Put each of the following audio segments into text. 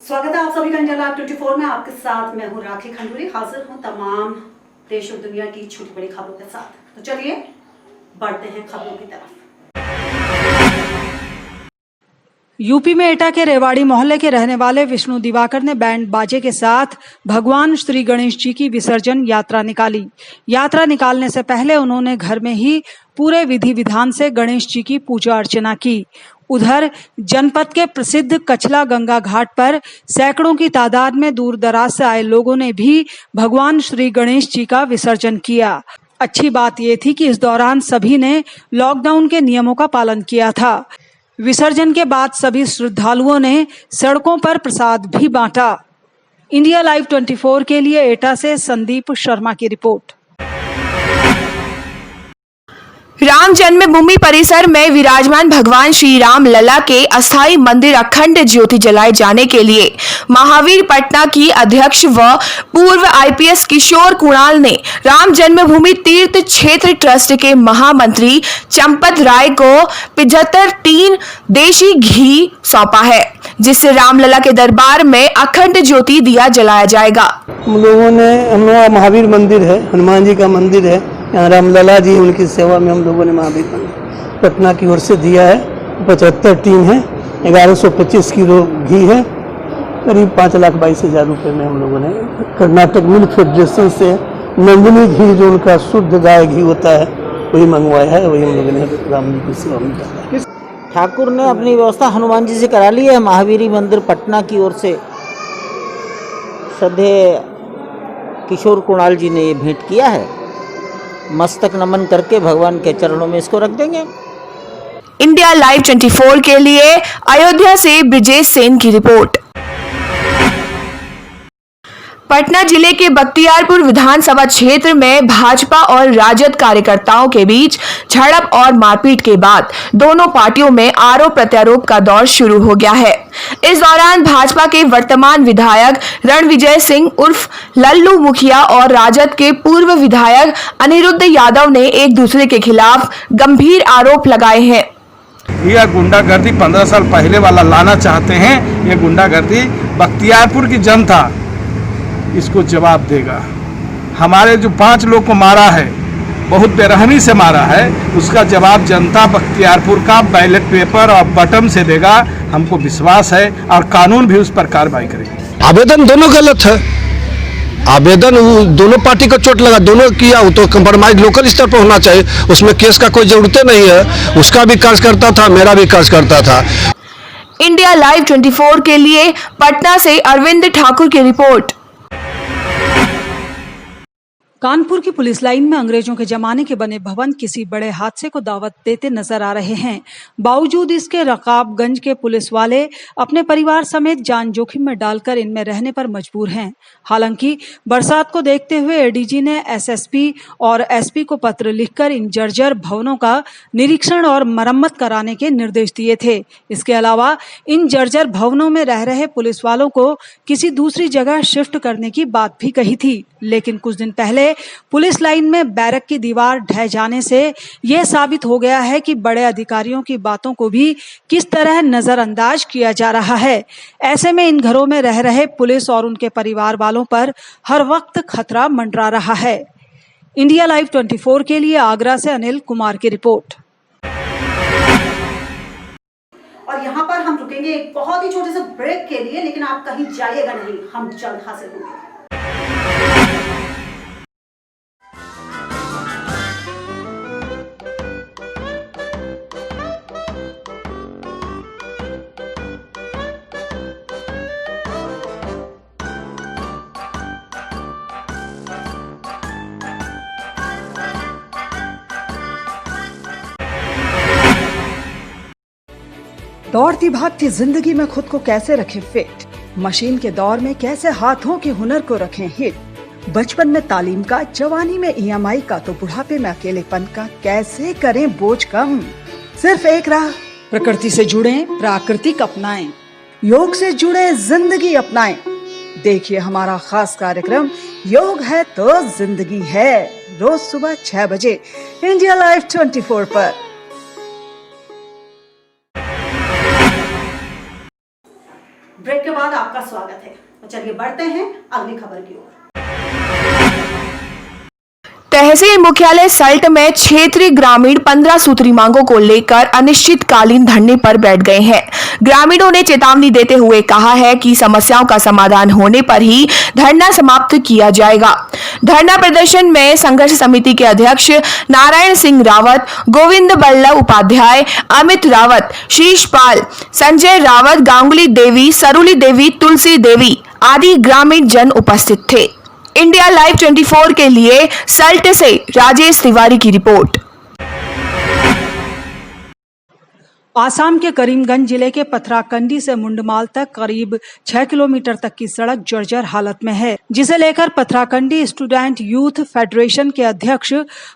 स्वागत है आप सभी का इंडिया लाइव 24 में। आपके साथ मैं हूं राखी खंडूरी, हाजिर हूं तमाम देश और दुनिया की छोटी बड़ी खबरों के साथ। तो चलिए बढ़ते हैं खबरों की तरफ। यूपी में एटा के रेवाड़ी मोहल्ले के रहने वाले विष्णु दिवाकर ने बैंड बाजे के साथ भगवान श्री गणेश जी की विसर्जन यात्रा निकाली। यात्रा निकालने से पहले उन्होंने घर में ही पूरे विधि विधान से गणेश जी की पूजा अर्चना की। उधर जनपद के प्रसिद्ध कचला गंगा घाट पर सैकड़ों की तादाद में दूर दराज से आए लोगों ने भी भगवान श्री गणेश जी का विसर्जन किया। अच्छी बात यह थी कि इस दौरान सभी ने लॉकडाउन के नियमों का पालन किया था। विसर्जन के बाद सभी श्रद्धालुओं ने सड़कों पर प्रसाद भी बांटा। इंडिया लाइव 24 के लिए एटा से संदीप शर्मा की रिपोर्ट। राम जन्मभूमि परिसर में विराजमान भगवान श्री राम लला के अस्थायी मंदिर अखंड ज्योति जलाए जाने के लिए महावीर पटना की अध्यक्ष व पूर्व आईपीएस किशोर कुणाल ने राम जन्मभूमि तीर्थ क्षेत्र ट्रस्ट के महामंत्री चंपत राय को 75 टीन देशी घी सौंपा है, जिससे रामलला के दरबार में अखंड ज्योति दिया जलाया जाएगा। हम लोगों ने महावीर मंदिर है, हनुमान जी का मंदिर है, यहाँ रामलला जी उनकी सेवा में हम लोगों ने महावीर मंदिर पटना की ओर से दिया है। 75 टीन है, 1125 किलो घी है, करीब 5,22,000 रुपये में हम लोगों ने कर्नाटक मिल्क फेडरेशन से नंदिनी घी जो उनका शुद्ध गाय घी होता है वही मंगवाया है, वही हम लोगों ने राम जी की सेवा में डाला। ठाकुर ने अपनी व्यवस्था हनुमान जी से करा ली है। महावीरी मंदिर पटना की ओर से श्रद्धेय किशोर कुणाल जी ने ये भेंट किया है। मस्तक नमन करके भगवान के चरणों में इसको रख देंगे। इंडिया लाइव 24 के लिए अयोध्या से ब्रिजेश सेन की रिपोर्ट। पटना जिले के बख्तियारपुर विधानसभा क्षेत्र में भाजपा और राजद कार्यकर्ताओं के बीच झड़प और मारपीट के बाद दोनों पार्टियों में आरोप प्रत्यारोप का दौर शुरू हो गया है। इस दौरान भाजपा के वर्तमान विधायक रणविजय सिंह उर्फ लल्लू मुखिया और राजद के पूर्व विधायक अनिरुद्ध यादव ने एक दूसरे के खिलाफ गंभीर आरोप लगाए हैं। यह गुंडागर्दी 15 साल पहले वाला लाना चाहते हैं। ये गुंडागर्दी बख्तियारपुर की जनता इसको जवाब देगा। हमारे जो 5 लोग को मारा है, बहुत बेरहमी से मारा है, उसका जवाब जनता बख्तियारपुर का बैलेट पेपर और बटन से देगा। हमको विश्वास है और कानून भी उस पर कार्रवाई करेगी। आवेदन दोनों गलत है। आवेदन दोनों पार्टी को चोट लगा, दोनों किया, तो कंप्रोमाइज लोकल स्तर पर होना चाहिए। उसमें केस का कोई जरूरत नहीं है। उसका भी कार्यकर्ता था, मेरा भी कार्यकर्ता था। इंडिया लाइव 24 के लिए पटना से अरविंद ठाकुर की रिपोर्ट। कानपुर की पुलिस लाइन में अंग्रेजों के जमाने के बने भवन किसी बड़े हादसे को दावत देते नजर आ रहे हैं। बावजूद इसके रकाबगंज के पुलिस वाले अपने परिवार समेत जान जोखिम में डालकर इनमें रहने पर मजबूर हैं। हालांकि बरसात को देखते हुए एडीजी ने एसएसपी और एसपी को पत्र लिखकर इन जर्जर भवनों का निरीक्षण और मरम्मत कराने के निर्देश दिए थे। इसके अलावा इन जर्जर भवनों में रह रहे पुलिस वालों को किसी दूसरी जगह शिफ्ट करने की बात भी कही थी। लेकिन कुछ दिन पहले पुलिस लाइन में बैरक की दीवार ढह जाने से यह साबित हो गया है कि बड़े अधिकारियों की बातों को भी किस तरह नजरअंदाज किया जा रहा है। ऐसे में इन घरों में रह रहे पुलिस और उनके परिवार वालों पर हर वक्त खतरा मंडरा रहा है। इंडिया लाइव 24 के लिए आगरा से अनिल कुमार की रिपोर्ट। और यहाँ पर हम रुकेंगे एक बहुत ही छोटे से ब्रेक के लिए, लेकिन आप कहीं जाइएगा नहीं, हम जल्द हाजिर होंगे। दौड़ती भागती जिंदगी में खुद को कैसे रखें फिट, मशीन के दौर में कैसे हाथों के हुनर को रखें हिट, बचपन में तालीम का, जवानी में EMI का, तो बुढ़ापे में अकेलेपन का कैसे करें बोझ कम। सिर्फ एक राह, प्रकृति से जुड़ें, प्राकृतिक अपनाएं, योग से जुड़े जिंदगी अपनाएं। देखिए हमारा खास कार्यक्रम योग है तो जिंदगी है, रोज सुबह 6 बजे इंडिया लाइव 24 पर। ब्रेक के बाद आपका स्वागत है। तो चलिए बढ़ते हैं अगली खबर की ओर। तहसील मुख्यालय सल्ट में क्षेत्रीय ग्रामीण 15 सूत्री मांगों को लेकर अनिश्चितकालीन धरने पर बैठ गए हैं। ग्रामीणों ने चेतावनी देते हुए कहा है कि समस्याओं का समाधान होने पर ही धरना समाप्त किया जाएगा। धरना प्रदर्शन में संघर्ष समिति के अध्यक्ष नारायण सिंह रावत, गोविंद बल्लभ उपाध्याय, अमित रावत, शीश पाल, संजय रावत, गांगुली देवी, सरुली देवी, तुलसी देवी आदि ग्रामीण जन उपस्थित थे। इंडिया लाइव 24 के लिए सल्ट से राजेश तिवारी की रिपोर्ट। आसाम के करीमगंज जिले के पथराकंडी से मुंडमाल तक करीब 6 किलोमीटर तक की सड़क जर्जर हालत में है, जिसे लेकर पथराकंडी स्टूडेंट यूथ फेडरेशन के अध्यक्ष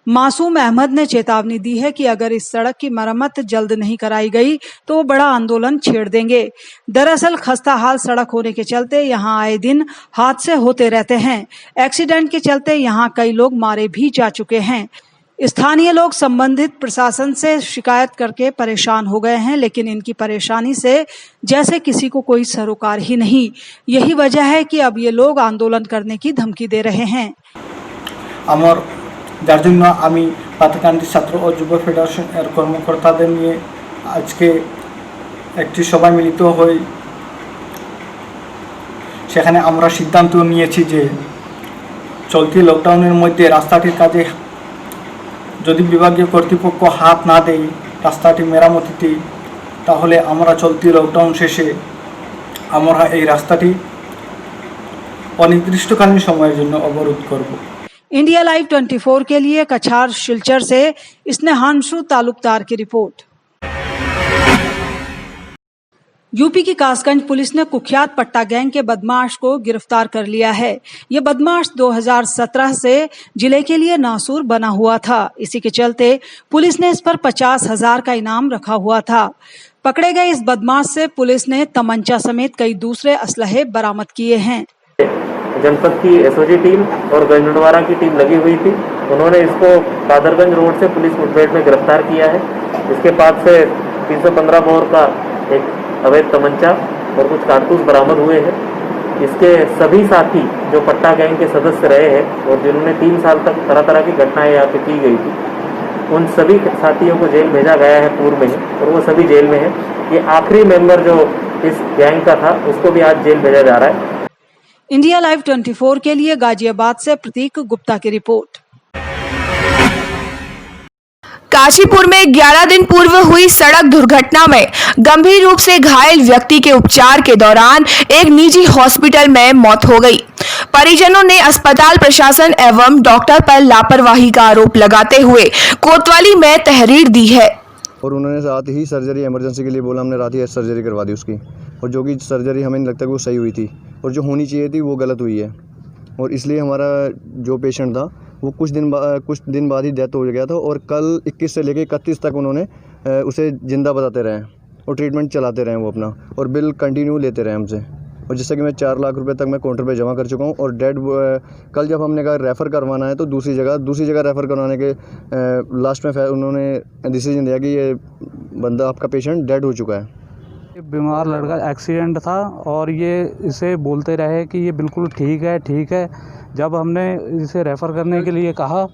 मासूम अहमद ने चेतावनी दी है कि अगर इस सड़क की मरम्मत जल्द नहीं कराई गई तो वो बड़ा आंदोलन छेड़ देंगे। दरअसल खस्ता हाल सड़क होने के चलते यहाँ आए दिन हादसे होते रहते हैं। एक्सीडेंट के चलते यहाँ कई लोग मारे भी जा चुके हैं। स्थानीय लोग संबंधित प्रशासन से शिकायत करके परेशान हो गए हैं, लेकिन इनकी परेशानी से जैसे किसी को कोई सरोकार ही नहीं। यही वजह है कि अब ये लोग आंदोलन करने की धमकी दे रहे हैं। আমার যার জন্য আমি পাথাকান্দি ছাত্র ও যুব ফেডারেশন এর কর্মকর্তাদের নিয়ে আজকে একটি সভায় মিলিত হই। সেখানে আমরা সিদ্ধান্ত নিয়েছি যে চলতি লকডাউনের মধ্যে রাস্তাটির কাজে যদি বিভাগীয় কর্তৃপক্ষ হাত না দেয় রাস্তাটি মেরামতিতে, তাহলে আমরা চলতি লকডাউন শেষে আমরা এই রাস্তাটি অনির্দিষ্টকালীন সময়ের জন্য অবরোধ করব। इंडिया लाइव 24 के लिए कछार शिलचर से स्नेहांशु तालुकदार की रिपोर्ट। यूपी की कासगंज पुलिस ने कुख्यात पट्टा गैंग के बदमाश को गिरफ्तार कर लिया है। ये बदमाश 2017 से जिले के लिए नासूर बना हुआ था। इसी के चलते पुलिस ने इस पर 50,000 का इनाम रखा हुआ था। पकड़े गए इस बदमाश से पुलिस ने तमंचा समेत कई दूसरे असलहे बरामद किए हैं। जनपद की एसओजी टीम और गंजड़वारा की टीम लगी हुई थी। उन्होंने इसको कादरगंज रोड से पुलिस मुठभेड़ में गिरफ्तार किया है। इसके पास से 315 बोर का एक अवैध तमंचा और कुछ कारतूस बरामद हुए हैं। इसके सभी साथी जो पट्टा गैंग के सदस्य रहे हैं और जिन्होंने 3 साल तक तरह तरह की घटनाएं यहाँ पे की गई थी, उन सभी साथियों को जेल भेजा गया है पूर्व में ही, और वो सभी जेल में है। ये आखिरी मेंबर जो इस गैंग का था उसको भी आज जेल भेजा जा रहा है। इंडिया लाइव 24 के लिए गाजियाबाद से प्रतीक गुप्ता की रिपोर्ट। काशीपुर में 11 दिन पूर्व हुई सड़क दुर्घटना में गंभीर रूप से घायल व्यक्ति के उपचार के दौरान एक निजी हॉस्पिटल में मौत हो गई। परिजनों ने अस्पताल प्रशासन एवं डॉक्टर पर लापरवाही का आरोप लगाते हुए कोतवाली में तहरीर दी है। और उन्होंने रात ही सर्जरी इमरजेंसी के लिए बोला, हमने रात ही सर्जरी करवा दी उसकी, और जो कि सर्जरी हमें नहीं लगता कि वो सही हुई थी, और जो होनी चाहिए थी वो गलत हुई है। और इसलिए हमारा जो पेशेंट था वो कुछ दिन बाद ही डेथ हो गया था, और कल 21 से लेकर 31 तक उन्होंने उसे ज़िंदा बताते रहे और ट्रीटमेंट चलाते रहे वो अपना, और बिल कंटिन्यू लेते रहे हमसे। और जैसे कि मैं 4 लाख रुपए तक मैं काउंटर पे जमा कर चुका हूँ। और डेड कल जब हमने कहा रेफ़र करवाना है तो दूसरी जगह रेफ़र करवाने के लास्ट में उन्होंने डिसीजन दिया कि ये बंदा आपका पेशेंट डेड हो चुका है। बीमार लड़का एक्सीडेंट था और ये इसे बोलते रहे कि ये बिल्कुल ठीक है। जब हमने इसे रेफ़र करने के लिए कहा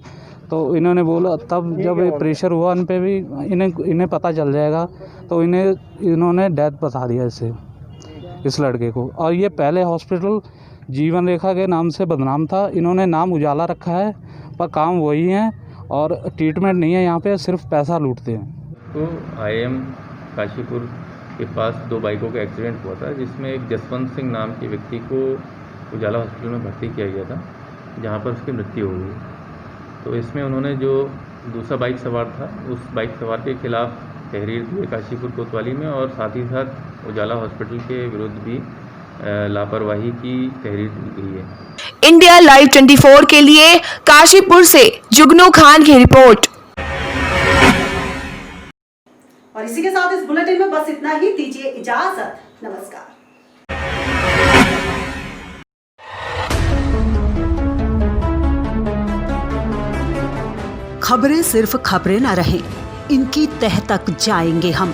तो इन्होंने बोला, तब जब प्रेशर हुआ इन पे भी इन्हें पता चल जाएगा, तो इन्होंने डेथ बता दिया इस लड़के को। और ये पहले हॉस्पिटल जीवन रेखा के नाम से बदनाम था। इन्होंने नाम उजाला रखा है पर काम वही है और ट्रीटमेंट नहीं है यहाँ पे, सिर्फ पैसा लूटते हैं। तो IIM काशीपुर के पास 2 बाइकों का एक्सीडेंट हुआ था, जिसमें एक जसवंत सिंह नाम के व्यक्ति को उजाला हॉस्पिटल में भर्ती किया गया था, जहाँ पर उसकी मृत्यु हो गई। तो इसमें उन्होंने जो दूसरा बाइक सवार था उस बाइक सवार के खिलाफ तहरीर दी काशीपुर कोतवाली में, और साथ ही साथ उजाला हॉस्पिटल के विरुद्ध भी लापरवाही की तहरीर दी गई है। इंडिया लाइव 24 के लिए काशीपुर से जुगनू खान की रिपोर्ट। और इसी के साथ इस बुलेटिन में बस इतना ही। दीजिए इजाजत। नमस्कार। खबरें सिर्फ खबरें न रहें, इनकी तह तक जाएंगे हम।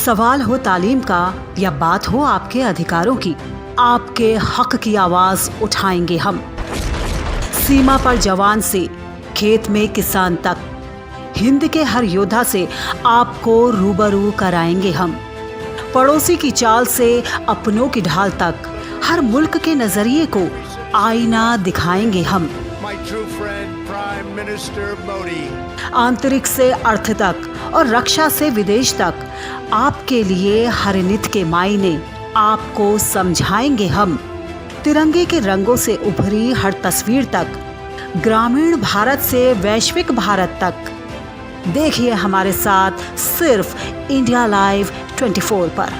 सवाल हो तालीम का या बात हो आपके अधिकारों की, आपके हक की आवाज उठाएंगे हम। सीमा पर जवान से खेत में किसान तक, हिंद के हर योद्धा से आपको रूबरू कराएंगे हम। पड़ोसी की चाल से अपनों की ढाल तक, हर मुल्क के नजरिए को आईना दिखाएंगे हम। आंतरिक से अर्थ तक और रक्षा से विदेश तक, आपके लिए हर नित के मायने आपको समझाएंगे हम। तिरंगे के रंगों से उभरी हर तस्वीर तक, ग्रामीण भारत से वैश्विक भारत तक, देखिए हमारे साथ सिर्फ इंडिया लाइव 24 पर।